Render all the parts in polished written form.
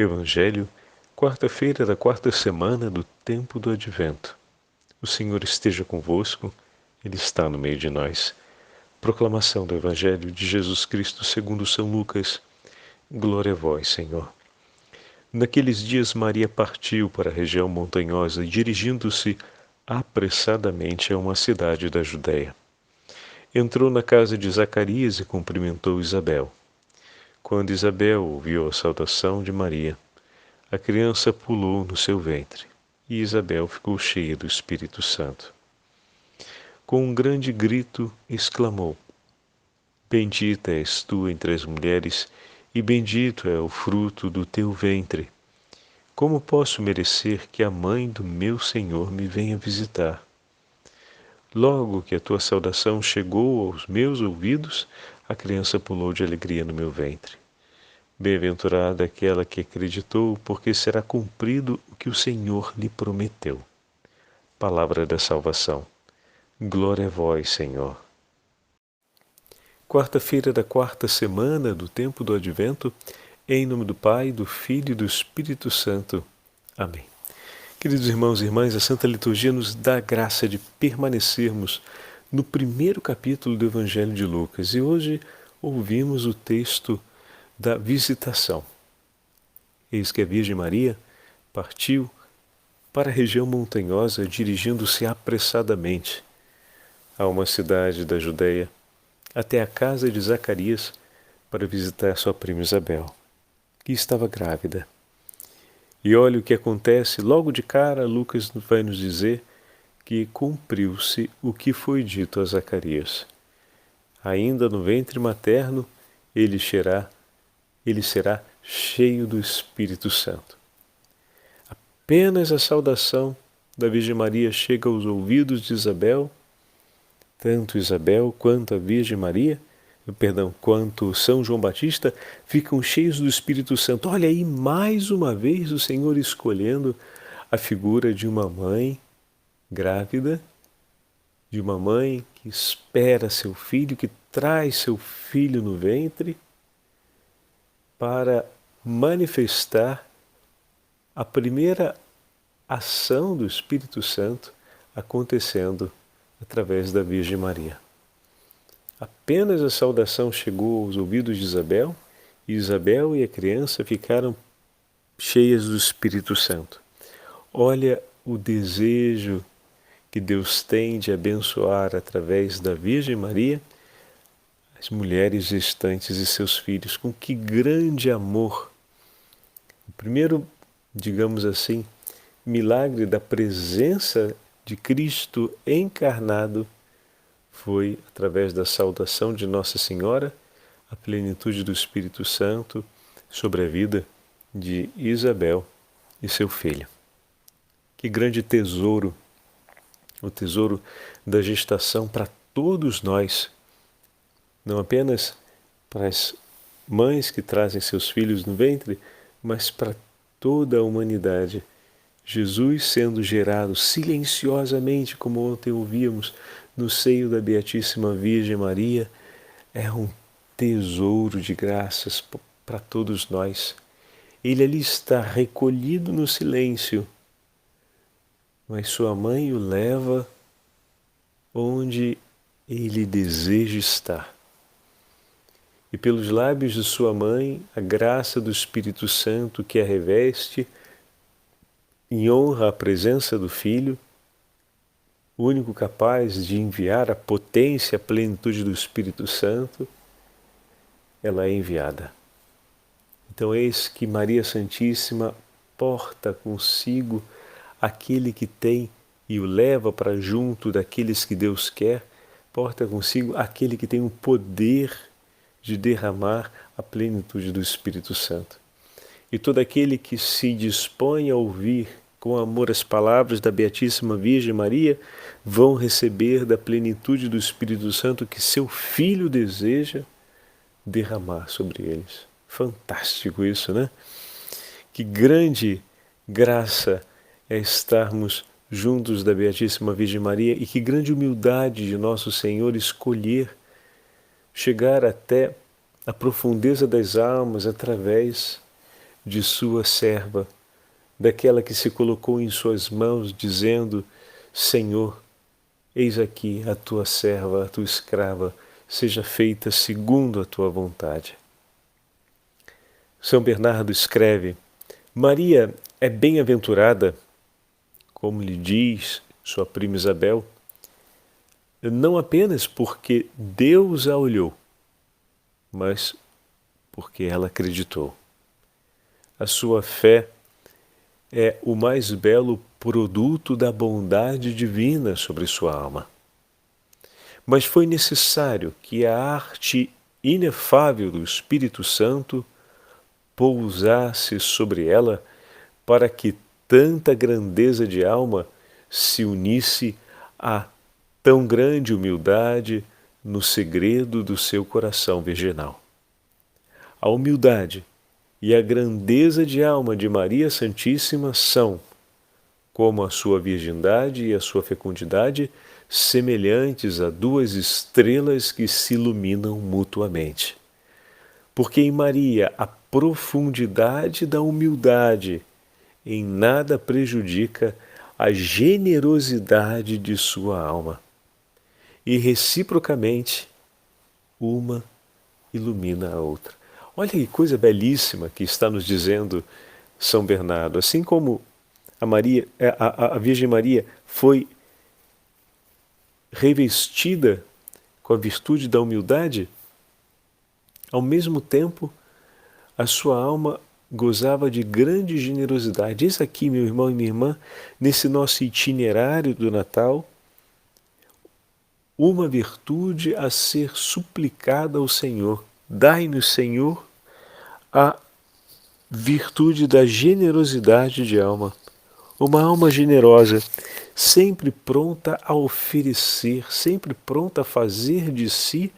Evangelho, quarta-feira da quarta semana do tempo do Advento. O Senhor esteja convosco, Ele está no meio de nós. Proclamação do Evangelho de Jesus Cristo segundo São Lucas. Glória a vós, Senhor. Naqueles dias Maria partiu para a região montanhosa, dirigindo-se apressadamente a uma cidade da Judéia. Entrou na casa de Zacarias e cumprimentou Isabel. Quando Isabel ouviu a saudação de Maria, a criança pulou no seu ventre, e Isabel ficou cheia do Espírito Santo. Com um grande grito, exclamou: Bendita és tu entre as mulheres, e bendito é o fruto do teu ventre. Como posso merecer que a mãe do meu Senhor me venha visitar? Logo que a tua saudação chegou aos meus ouvidos, a criança pulou de alegria no meu ventre. Bem-aventurada aquela que acreditou, porque será cumprido o que o Senhor lhe prometeu. Palavra da salvação. Glória a vós, Senhor. Quarta-feira da quarta semana do tempo do Advento, em nome do Pai, do Filho e do Espírito Santo. Amém. Queridos irmãos e irmãs, a Santa Liturgia nos dá a graça de permanecermos no primeiro capítulo do Evangelho de Lucas e hoje ouvimos o texto da visitação. Eis que a Virgem Maria partiu para a região montanhosa, dirigindo-se apressadamente a uma cidade da Judéia, até a casa de Zacarias, para visitar sua prima Isabel, que estava grávida. E olha o que acontece, logo de cara Lucas vai nos dizer que cumpriu-se o que foi dito a Zacarias. Ainda no ventre materno ele será cheio do Espírito Santo. Apenas a saudação da Virgem Maria chega aos ouvidos de Isabel, tanto Isabel quanto a Virgem Maria, quanto São João Batista, ficam cheios do Espírito Santo. Olha aí, mais uma vez o Senhor escolhendo a figura de uma mãe grávida, de uma mãe que espera seu filho, que traz seu filho no ventre, para manifestar a primeira ação do Espírito Santo acontecendo através da Virgem Maria. Apenas a saudação chegou aos ouvidos de Isabel, e Isabel e a criança ficaram cheias do Espírito Santo. Olha o desejo que Deus tem de abençoar através da Virgem Maria as mulheres gestantes e seus filhos. Com que grande amor! O primeiro, digamos assim, milagre da presença de Cristo encarnado foi através da saudação de Nossa Senhora, a plenitude do Espírito Santo sobre a vida de Isabel e seu filho. Que grande tesouro, o tesouro da gestação para todos nós, não apenas para as mães que trazem seus filhos no ventre, mas para toda a humanidade. Jesus sendo gerado silenciosamente, como ontem ouvíamos, no seio da Beatíssima Virgem Maria, é um tesouro de graças para todos nós. Ele ali está recolhido no silêncio, mas sua mãe o leva onde ele deseja estar. E pelos lábios de sua mãe, a graça do Espírito Santo que a reveste, em honra à presença do Filho, o único capaz de enviar a potência, a plenitude do Espírito Santo, ela é enviada. Então eis que Maria Santíssima porta consigo aquele que tem e o leva para junto daqueles que Deus quer, porta consigo aquele que tem o poder de derramar a plenitude do Espírito Santo. E todo aquele que se dispõe a ouvir com amor as palavras da Beatíssima Virgem Maria vão receber da plenitude do Espírito Santo que seu Filho deseja derramar sobre eles. Fantástico isso, né? Que grande graça é estarmos juntos da Beatíssima Virgem Maria e que grande humildade de nosso Senhor escolher chegar até a profundeza das almas através de sua serva, daquela que se colocou em suas mãos, dizendo: Senhor, eis aqui a tua serva, a tua escrava, seja feita segundo a tua vontade. São Bernardo escreve: Maria é bem-aventurada, como lhe diz sua prima Isabel, não apenas porque Deus a olhou, mas porque ela acreditou. A sua fé é o mais belo produto da bondade divina sobre sua alma. Mas foi necessário que a arte inefável do Espírito Santo pousasse sobre ela para que tanta grandeza de alma se unisse a tão grande humildade no segredo do seu coração virginal. A humildade e a grandeza de alma de Maria Santíssima são, como a sua virgindade e a sua fecundidade, semelhantes a duas estrelas que se iluminam mutuamente. Porque em Maria a profundidade da humildade em nada prejudica a generosidade de sua alma. E reciprocamente, uma ilumina a outra. Olha que coisa belíssima que está nos dizendo São Bernardo. Assim como a Virgem Maria foi revestida com a virtude da humildade, ao mesmo tempo a sua alma gozava de grande generosidade. Eis aqui, meu irmão e minha irmã, nesse nosso itinerário do Natal, uma virtude a ser suplicada ao Senhor. Dai-nos, Senhor, a virtude da generosidade de alma. Uma alma generosa, sempre pronta a oferecer, sempre pronta a fazer de si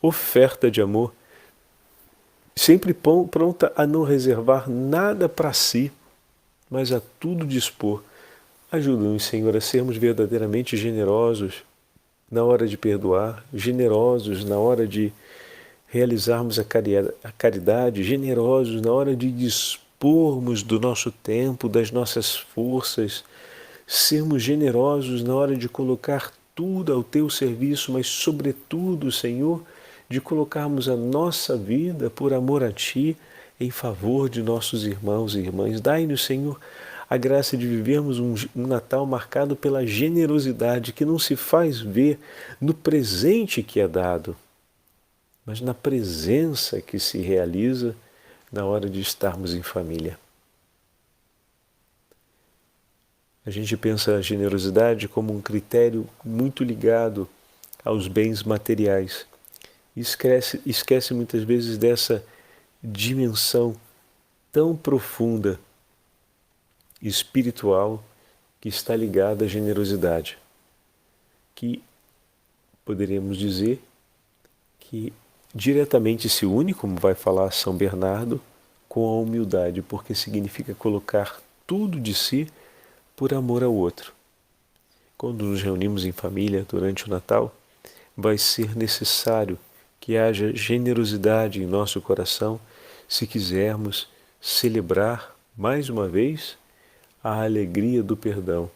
oferta de amor, sempre pronta a não reservar nada para si, mas a tudo dispor. Ajuda-nos, Senhor, a sermos verdadeiramente generosos na hora de perdoar, generosos na hora de realizarmos a caridade, generosos na hora de dispormos do nosso tempo, das nossas forças, sermos generosos na hora de colocar tudo ao teu serviço, mas sobretudo, Senhor, de colocarmos a nossa vida por amor a Ti, em favor de nossos irmãos e irmãs. Dai-nos, Senhor, a graça de vivermos um Natal marcado pela generosidade que não se faz ver no presente que é dado, mas na presença que se realiza na hora de estarmos em família. A gente pensa a generosidade como um critério muito ligado aos bens materiais. E esquece muitas vezes dessa dimensão tão profunda, espiritual, que está ligada à generosidade, que poderíamos dizer que diretamente se une, como vai falar São Bernardo, com a humildade, porque significa colocar tudo de si por amor ao outro. Quando nos reunimos em família durante o Natal, vai ser necessário que haja generosidade em nosso coração se quisermos celebrar mais uma vez a alegria do perdão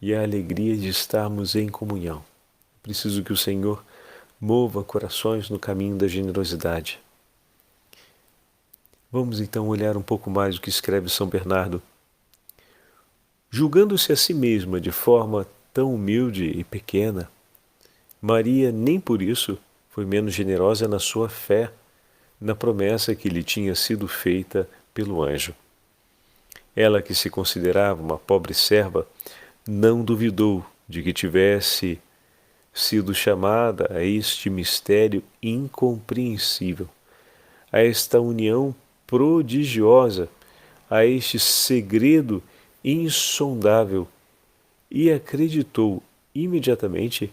e a alegria de estarmos em comunhão. Preciso que o Senhor mova corações no caminho da generosidade. Vamos então olhar um pouco mais o que escreve São Bernardo. Julgando-se a si mesma de forma tão humilde e pequena, Maria nem por isso foi menos generosa na sua fé, na promessa que lhe tinha sido feita pelo anjo. Ela, que se considerava uma pobre serva, não duvidou de que tivesse sido chamada a este mistério incompreensível, a esta união prodigiosa, a este segredo insondável, e acreditou imediatamente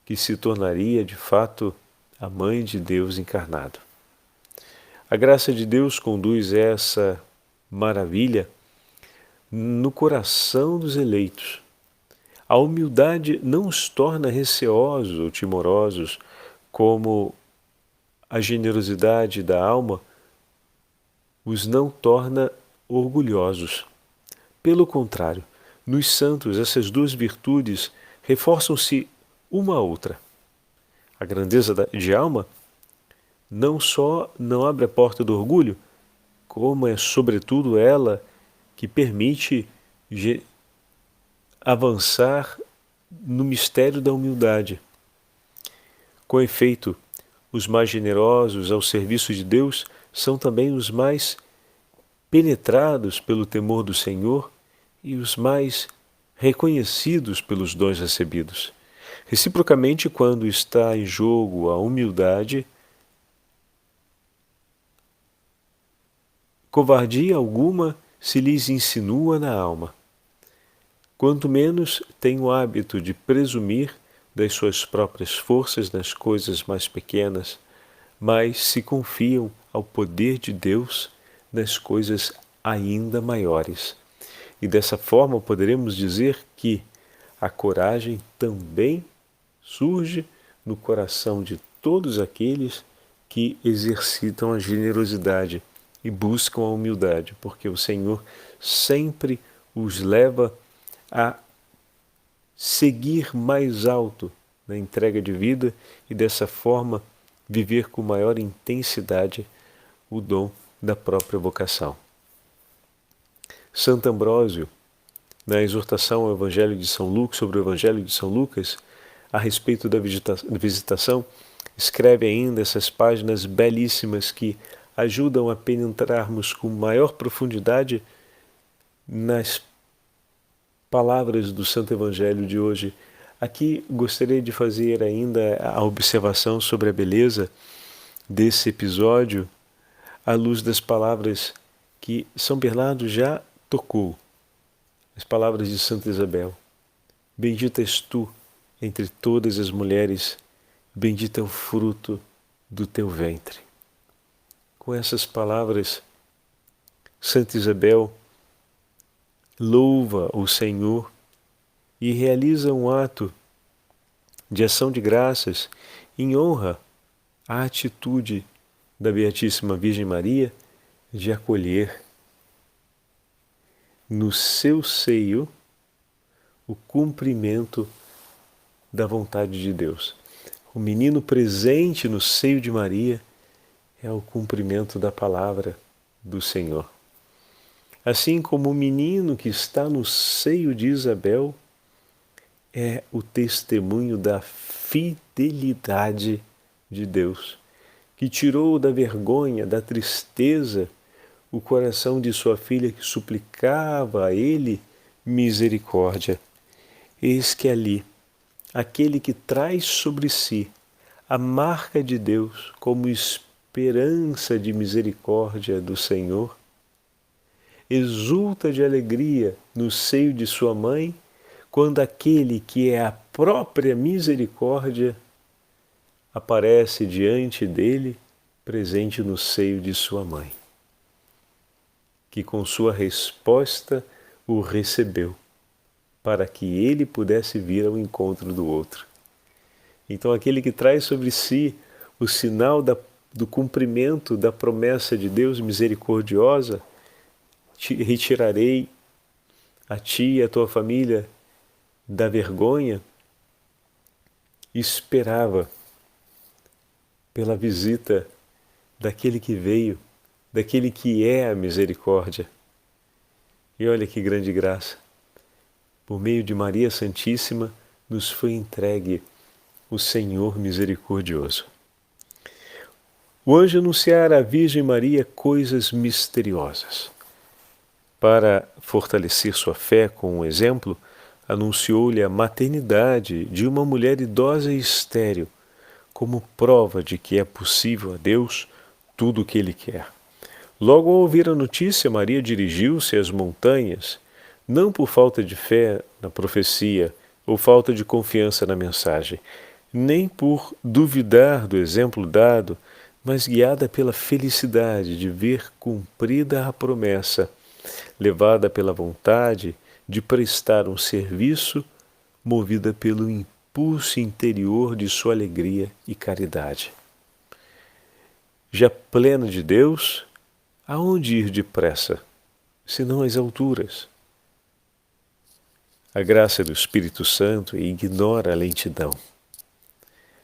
que se tornaria de fato a Mãe de Deus encarnado. A graça de Deus conduz essa maravilha no coração dos eleitos. A humildade não os torna receosos ou timorosos, como a generosidade da alma os não torna orgulhosos. Pelo contrário, nos santos essas duas virtudes reforçam-se uma a outra. A grandeza de alma não só não abre a porta do orgulho, como é sobretudo ela que permite avançar no mistério da humildade. Com efeito, os mais generosos ao serviço de Deus são também os mais penetrados pelo temor do Senhor e os mais reconhecidos pelos dons recebidos. Reciprocamente, quando está em jogo a humildade, covardia alguma se lhes insinua na alma. Quanto menos têm o hábito de presumir das suas próprias forças nas coisas mais pequenas, mais se confiam ao poder de Deus nas coisas ainda maiores. E dessa forma poderemos dizer que a coragem também surge no coração de todos aqueles que exercitam a generosidade e buscam a humildade, porque o Senhor sempre os leva a seguir mais alto na entrega de vida e dessa forma viver com maior intensidade o dom da própria vocação. Santo Ambrósio, na exortação ao Evangelho de São Lucas, sobre o Evangelho de São Lucas, a respeito da visitação, escreve ainda essas páginas belíssimas que ajudam a penetrarmos com maior profundidade nas palavras do Santo Evangelho de hoje. Aqui gostaria de fazer ainda a observação sobre a beleza desse episódio à luz das palavras que São Bernardo já tocou, as palavras de Santa Isabel. Bendita és tu entre todas as mulheres, bendito é o fruto do teu ventre. Com essas palavras, Santa Isabel louva o Senhor e realiza um ato de ação de graças em honra à atitude da Beatíssima Virgem Maria de acolher no seu seio o cumprimento da vontade de Deus. O menino presente no seio de Maria é o cumprimento da palavra do Senhor. Assim como o menino que está no seio de Isabel é o testemunho da fidelidade de Deus, que tirou da vergonha, da tristeza, o coração de sua filha que suplicava a ele misericórdia. Eis que ali, aquele que traz sobre si a marca de Deus como esperança de misericórdia do Senhor, exulta de alegria no seio de sua mãe, quando aquele que é a própria misericórdia aparece diante dele, presente no seio de sua mãe, que com sua resposta o recebeu, para que ele pudesse vir ao encontro do outro. Então aquele que traz sobre si o sinal do cumprimento da promessa de Deus misericordiosa, te retirarei a ti e a tua família da vergonha, esperava pela visita daquele que veio, daquele que é a misericórdia. E olha que grande graça! Por meio de Maria Santíssima nos foi entregue o Senhor misericordioso. O anjo anunciara à Virgem Maria coisas misteriosas. Para fortalecer sua fé com um exemplo, anunciou-lhe a maternidade de uma mulher idosa e estéril, como prova de que é possível a Deus tudo o que Ele quer. Logo ao ouvir a notícia, Maria dirigiu-se às montanhas, não por falta de fé na profecia ou falta de confiança na mensagem, nem por duvidar do exemplo dado, mas guiada pela felicidade de ver cumprida a promessa, levada pela vontade de prestar um serviço, movida pelo impulso interior de sua alegria e caridade. Já plena de Deus, Aonde ir depressa, senão às alturas? A graça do Espírito Santo ignora a lentidão.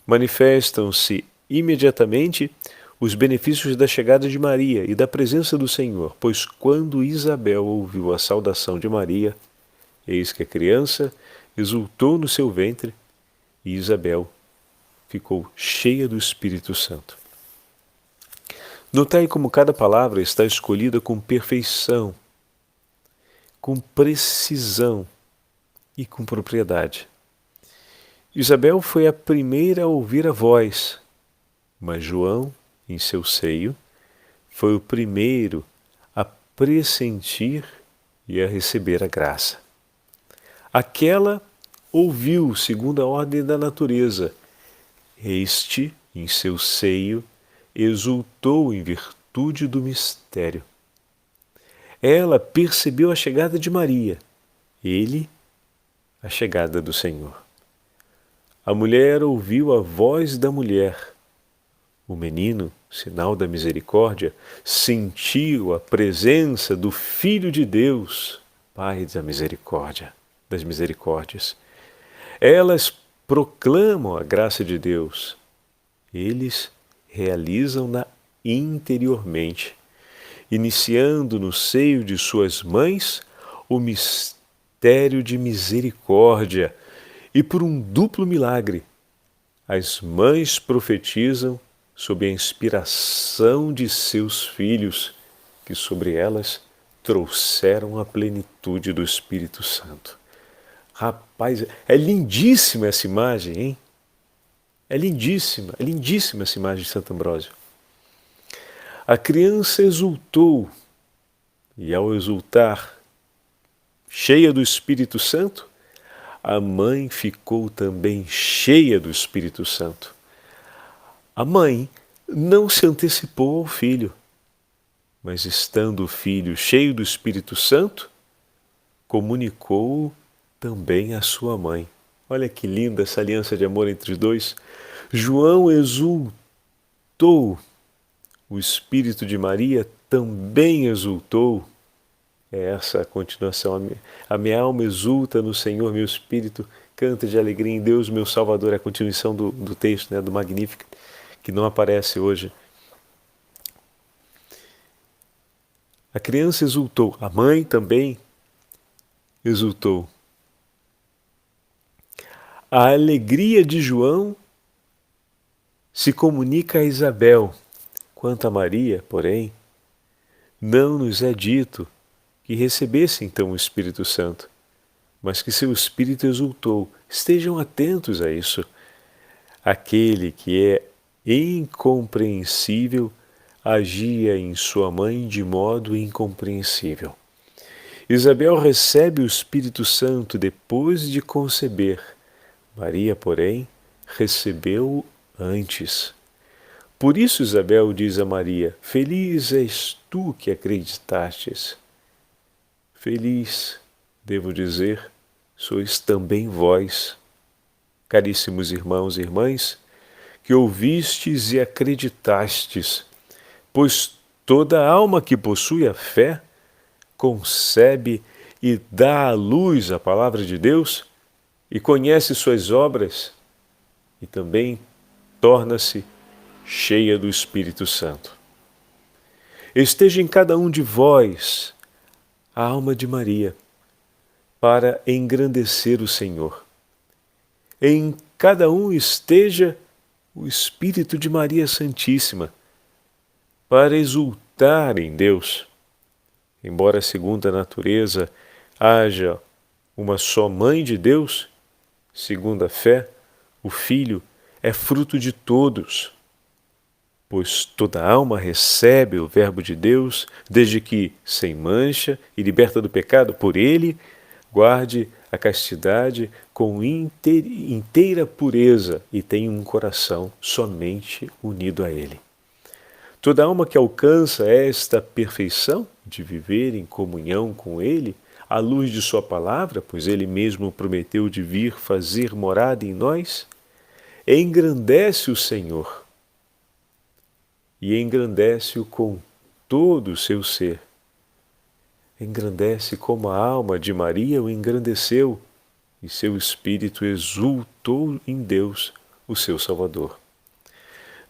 Manifestam-se imediatamente os benefícios da chegada de Maria e da presença do Senhor, pois quando Isabel ouviu a saudação de Maria, eis que a criança exultou no seu ventre e Isabel ficou cheia do Espírito Santo. Notai como cada palavra está escolhida com perfeição, com precisão e com propriedade. Isabel foi a primeira a ouvir a voz, mas João, em seu seio, foi o primeiro a pressentir e a receber a graça. Aquela ouviu segundo a ordem da natureza. Este, em seu seio, exultou em virtude do mistério. Ela percebeu a chegada de Maria, ele, a chegada do Senhor. A mulher ouviu a voz da mulher. O menino, sinal da misericórdia, sentiu a presença do Filho de Deus, Pai da misericórdia, das misericórdias. Elas proclamam a graça de Deus. Eles realizam-na interiormente, iniciando no seio de suas mães o mistério de misericórdia. E por um duplo milagre, as mães profetizam sob a inspiração de seus filhos, que sobre elas trouxeram a plenitude do Espírito Santo. Rapaz, é lindíssima essa imagem, hein? É lindíssima essa imagem de Santo Ambrósio. A criança exultou, e ao exultar, cheia do Espírito Santo, a mãe ficou também cheia do Espírito Santo. A mãe não se antecipou ao filho, mas estando o filho cheio do Espírito Santo, comunicou também à sua mãe. Olha que linda essa aliança de amor entre os dois. João exultou, o Espírito de Maria também exultou. É essa a continuação. A minha alma exulta no Senhor, meu espírito canta de alegria em Deus, meu Salvador. É a continuação do texto, né, do Magníficat, que não aparece hoje. A criança exultou, a mãe também exultou. A alegria de João se comunica a Isabel. Quanto a Maria, porém, não nos é dito que recebesse então o Espírito Santo, mas que seu espírito exultou. Estejam atentos a isso. Aquele que é incompreensível agia em sua mãe de modo incompreensível. Isabel recebe o Espírito Santo depois de conceber. Maria, porém, recebeu-o antes. Por isso Isabel diz a Maria: feliz és tu que acreditastes. Feliz, devo dizer, sois também vós, caríssimos irmãos e irmãs, que ouvistes e acreditastes, pois toda alma que possui a fé concebe e dá à luz a palavra de Deus e conhece suas obras e também torna-se cheia do Espírito Santo. Esteja em cada um de vós a alma de Maria, para engrandecer o Senhor. Em cada um esteja o Espírito de Maria Santíssima, para exultar em Deus. Embora segundo a natureza haja uma só mãe de Deus, segundo a fé, o Filho é fruto de todos, pois toda alma recebe o Verbo de Deus, desde que, sem mancha e liberta do pecado, por ele, guarde a castidade com inteira pureza e tenha um coração somente unido a ele. Toda alma que alcança esta perfeição de viver em comunhão com ele, à luz de sua palavra, pois ele mesmo prometeu de vir fazer morada em nós, engrandece o Senhor e engrandece-o com todo o seu ser. Engrandece como a alma de Maria o engrandeceu, e seu espírito exultou em Deus, o seu Salvador.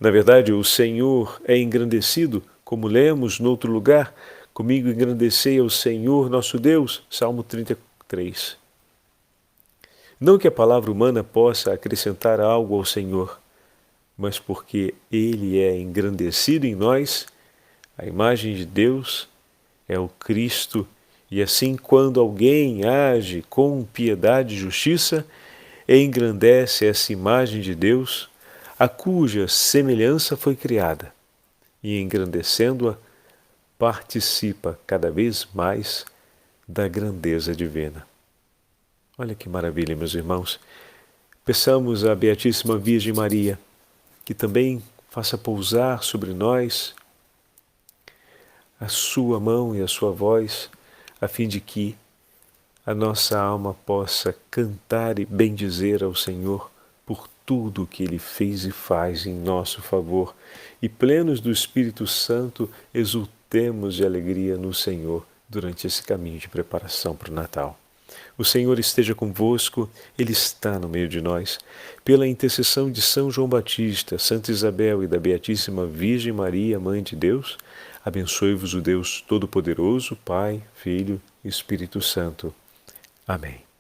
Na verdade, o Senhor é engrandecido, como lemos noutro lugar, comigo engrandecei ao Senhor nosso Deus, Salmo 33. Não que a palavra humana possa acrescentar algo ao Senhor, mas porque Ele é engrandecido em nós, a imagem de Deus é o Cristo, e assim quando alguém age com piedade e justiça, engrandece essa imagem de Deus, a cuja semelhança foi criada, e engrandecendo-a, participa cada vez mais da grandeza divina. Olha que maravilha, meus irmãos. Peçamos à Beatíssima Virgem Maria que também faça pousar sobre nós a sua mão e a sua voz, a fim de que a nossa alma possa cantar e bendizer ao Senhor por tudo o que Ele fez e faz em nosso favor, e plenos do Espírito Santo exultemos de alegria no Senhor durante esse caminho de preparação para o Natal. O Senhor esteja convosco, Ele está no meio de nós. Pela intercessão de São João Batista, Santa Isabel e da Beatíssima Virgem Maria, Mãe de Deus, abençoe-vos o Deus Todo-Poderoso, Pai, Filho e Espírito Santo. Amém.